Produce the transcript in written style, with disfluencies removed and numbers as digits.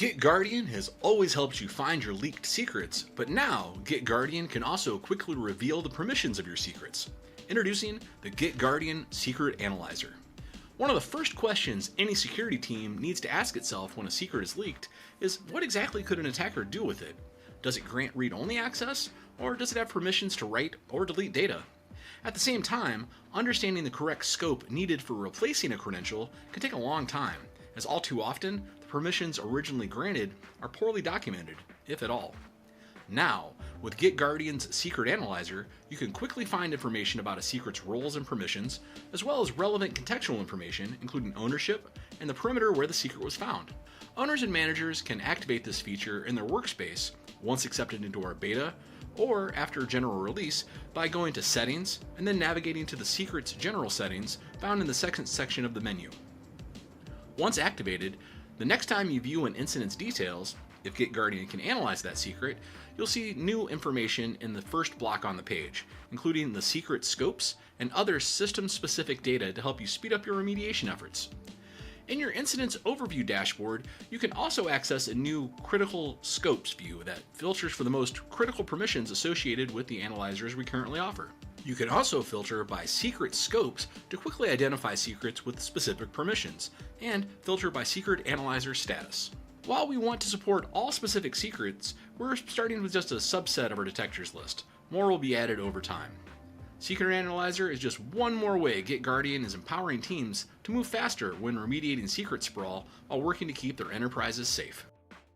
GitGuardian has always helped you find your leaked secrets, but now GitGuardian can also quickly reveal the permissions of your secrets. Introducing the GitGuardian Secret Analyzer. One of the first questions any security team needs to ask itself when a secret is leaked is what exactly could an attacker do with it? Does it grant read-only access, or does it have permissions to write or delete data? At the same time, understanding the correct scope needed for replacing a credential can take a long time, as all too often, the permissions originally granted are poorly documented, if at all. Now, with GitGuardian's Secret Analyzer, you can quickly find information about a secret's roles and permissions, as well as relevant contextual information, including ownership and the perimeter where the secret was found. Owners and managers can activate this feature in their workspace once accepted into our beta, or after general release by going to Settings and then navigating to the secret's general settings found in the second section of the menu. Once activated, the next time you view an incident's details, if GitGuardian can analyze that secret, you'll see new information in the first block on the page, including the secret scopes and other system-specific data to help you speed up your remediation efforts. In your Incidents Overview dashboard, you can also access a new Critical Scopes view that filters for the most critical permissions associated with the analyzers we currently offer. You can also filter by secret scopes to quickly identify secrets with specific permissions, and filter by secret analyzer status. While we want to support all specific secrets, we're starting with just a subset of our detectors list. More will be added over time. Secret Analyzer is just one more way GitGuardian is empowering teams to move faster when remediating secret sprawl while working to keep their enterprises safe.